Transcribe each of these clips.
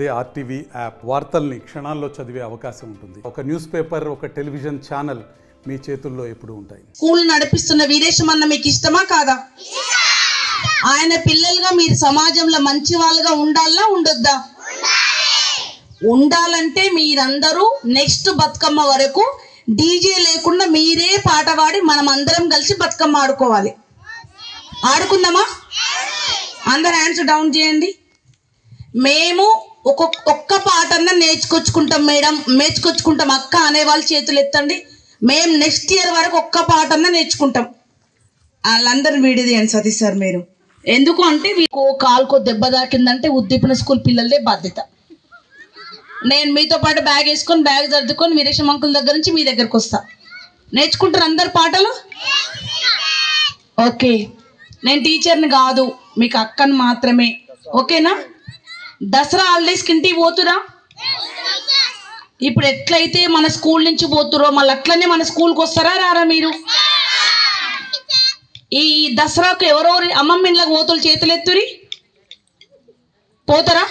అదే RTV app వార్తల్ని క్షణాల్లో చదివే అవకాశం ఉంటుంది. ఒక న్యూస్ పేపర్, ఒక టెలివిజన్ ఛానల్ మీ చేతుల్లో ఎప్పుడూ ఉంటాయి. స్కూల్ నడిపిస్తున్న వీరేశమన్న మీకు ఇష్టమా కాదా? ఆయన పిల్లలుగా మీరు సమాజంలో మంచి వాళ్ళగా ఉండాలా ఉండొద్దా? ఉండాలంటే మీరందరూ నెక్స్ట్ బతుకమ్మ వరకు డీజే లేకుండా మీరే పాట పాడి మనం అందరం కలిసి బతుకమ్మ ఆడుకోవాలి. ఆడుకుందామా? అందరు హ్యాండ్స్ డౌన్ చేయండి. మేము ఒక్క పాటన్నా నేర్చుకొచ్చుకుంటాం మేడం, నేర్చుకొచ్చుకుంటాం అక్క అనే వాళ్ళు చేతులు ఎత్తండి. మేము నెక్స్ట్ ఇయర్ వరకు ఒక్క పాటన్నా నేర్చుకుంటాం. వాళ్ళందరూ వీడియో తీయండి సతీష్ సార్ మీరు. ఎందుకు అంటే మీకు కాలుకో దెబ్బ తాకిందంటే ఉద్దీపన స్కూల్ పిల్లలదే బాధ్యత. నేను మీతో పాటు బ్యాగ్ వేసుకొని బ్యాగ్ సర్దుకొని వీరేశం అంకుల్ దగ్గర నుంచి మీ దగ్గరకు వస్తా. నేర్చుకుంటారు అందరు పాటలు? ఓకే, నేను టీచర్ని కాదు, మీకు అక్కను మాత్రమే. ఓకేనా? దసరా హాలిడేస్కి ఇంటికి పోతురా? ఇప్పుడు ఎట్లయితే మన స్కూల్ నుంచి పోతురో మళ్ళీ అట్లనే మన స్కూల్కి వస్తారా రారా మీరు? ఈ దసరాకు ఎవరెవరు అమ్మమ్మ ఇంట్లోకి పోతులు చేతులు ఎత్తురి, పోతారా?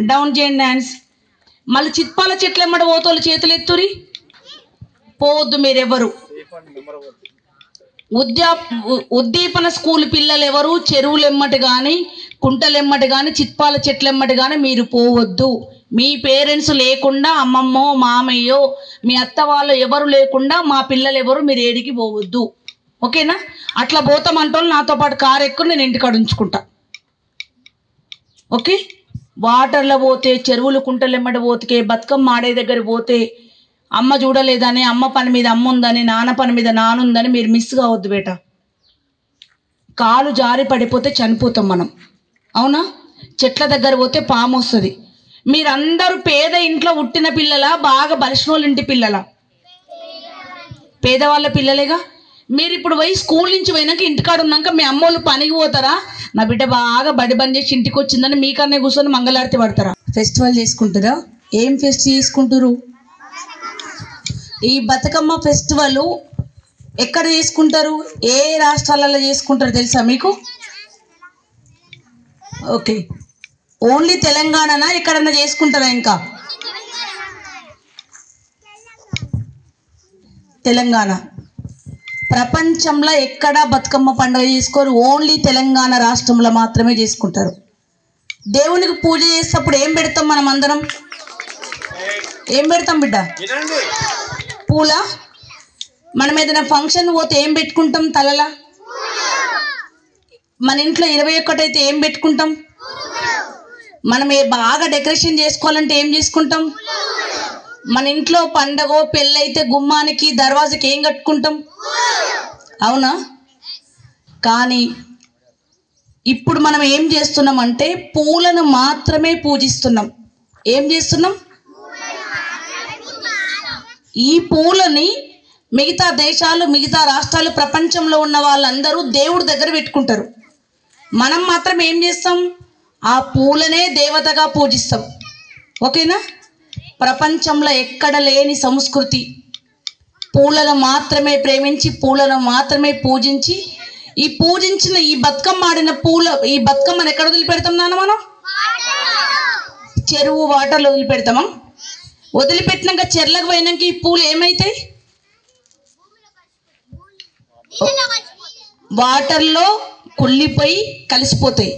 డౌన్ చేయండి హ్యాండ్స్. మళ్ళీ చిత్పాల చెట్లు ఎమ్మడి పోతోళ్ళు చేతులు ఎత్తురి, పోవద్దు మీరెవరు. ఉద్దీపన స్కూల్ పిల్లలు ఎవరు చెరువులు ఎమ్మటి కానీ కుంటలెమ్మటి కానీ చిత్పాల చెట్లెమ్మటి కానీ మీరు పోవద్దు. మీ పేరెంట్స్ లేకుండా అమ్మమ్మో మామయ్యో మీ అత్త వాళ్ళు ఎవరు లేకుండా మా పిల్లలు ఎవరు మీరు ఏడికి పోవద్దు. ఓకేనా? అట్లా పోతామంటోళ్ళు నాతో పాటు కారు ఎక్కుని నేను ఇంటికాడ ఉంచుకుంటా. ఓకే? వాటర్లో పోతే చెరువులు కుంటలెమ్మటి పోతే బతుకమ్మ ఆడే దగ్గర పోతే అమ్మ చూడలేదని, అమ్మ పని మీద అమ్మ ఉందని, నాన్న పని మీద నాన్న ఉందని మీరు మిస్ కావద్దు బేట. కాలు జారి పడిపోతే చనిపోతాం మనం, అవునా? చెట్ల దగ్గర పోతే పాము వస్తుంది. మీరందరూ పేద ఇంట్లో పుట్టిన పిల్లల, బాగా బలిసినోళ్ళ ఇంటి పిల్లల? పేదవాళ్ళ పిల్లలేగా. మీరు ఇప్పుడు పోయి స్కూల్ నుంచి పోయినాక ఇంటికాడ ఉన్నాక మీ అమ్మోళ్ళు పనికి పోతారా? నా బిడ్డ బాగా బడి బంద్ చేసి ఇంటికి వచ్చిందని మీకన్నే కూర్చొని మంగళారతి పడతారా? ఫెస్టివల్ చేసుకుంటారా? ఏం ఫెస్ట్ చేసుకుంటారు? ఈ బతుకమ్మ ఫెస్టివల్ ఎక్కడ చేసుకుంటారు? ఏ రాష్ట్రాలలో చేసుకుంటారు తెలుసా మీకు? ఓకే, ఓన్లీ తెలంగాణనా ఎక్కడన్నా చేసుకుంటారా? ఇంకా తెలంగాణ. ప్రపంచంలో ఎక్కడా బతుకమ్మ పండుగ చేసుకోరు, ఓన్లీ తెలంగాణ రాష్ట్రంలో మాత్రమే చేసుకుంటారు. దేవునికి పూజ చేసేటప్పుడు ఏం పెడతాం మనం అందరం? ఏం పెడతాం బిడ్డ? పూల. మనం ఏదైనా ఫంక్షన్ పోతే ఏం పెట్టుకుంటాం తలలా? మన ఇంట్లో 21 అయితే ఏం పెట్టుకుంటాం? మనం బాగా డెకరేషన్ చేసుకోవాలంటే ఏం చేసుకుంటాం? మన ఇంట్లో పండగో పెళ్ళైతే గుమ్మానికి దర్వాజకి ఏం కట్టుకుంటాం? అవునా? కానీ ఇప్పుడు మనం ఏం చేస్తున్నాం అంటే పూలను మాత్రమే పూజిస్తున్నాం. ఏం చేస్తున్నాం? ఈ పూలని మిగతా దేశాలు, మిగతా రాష్ట్రాలు, ప్రపంచంలో ఉన్న వాళ్ళందరూ దేవుడి దగ్గర పెట్టుకుంటారు. మనం మాత్రం ఏం చేస్తాం? ఆ పూలనే దేవతగా పూజిస్తాం. ఓకేనా? ప్రపంచంలో ఎక్కడ లేని సంస్కృతి. పూలను మాత్రమే ప్రేమించి, పూలను మాత్రమే పూజించి, ఈ పూజించిన ఈ బతుకమ్మ ఆడిన ఈ బతుకమ్మను ఎక్కడ వదిలిపెడతాం నాన్న మనం? చెరువు వాటర్లో వదిలిపెడతామా? వదిలిపెట్టినాక చెర్లకు పోయినాక ఈ పూలు ఏమైతాయి? వాటర్లో కుళ్ళిపోయి కలిసిపోతాయి.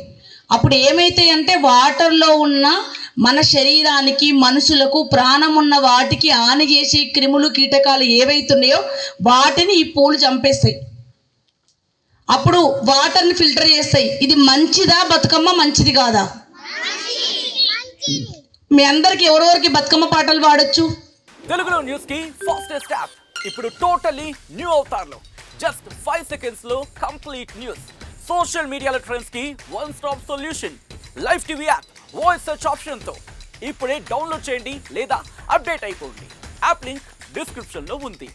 అప్పుడు ఏమైతాయి అంటే వాటర్లో ఉన్న మన శరీరానికి, మనుషులకు, ప్రాణం ఉన్న వాటికి హాని చేసే క్రిములు, కీటకాలు ఏవైతున్నాయో వాటిని ఈ పూలు చంపేస్తాయి. అప్పుడు వాటర్ని ఫిల్టర్ చేస్తాయి. ఇది మంచిదా బతుకమ్మ? మంచిది కాదా? మీ అందరికి ఎవరెవరికి బతుకమ్మ పాటలు పాడొచ్చు? తెలుగులో న్యూస్ కి ఫాస్టెస్ట్ యాప్ ఇప్పుడు టోటల్లీ న్యూ అవతార్లో జస్ట్ 5 సెకండ్స్ లో కంప్లీట్ న్యూస్. సోషల్ మీడియాలో ట్రెండ్స్ కి one stop solution. Live TV app voice search option తో ఇప్పుడే డౌన్లోడ్ చేయండి లేదా అప్డేట్ అయిపోండి. యాప్ లింక్ డిస్క్రిప్షన్ లో ఉంది.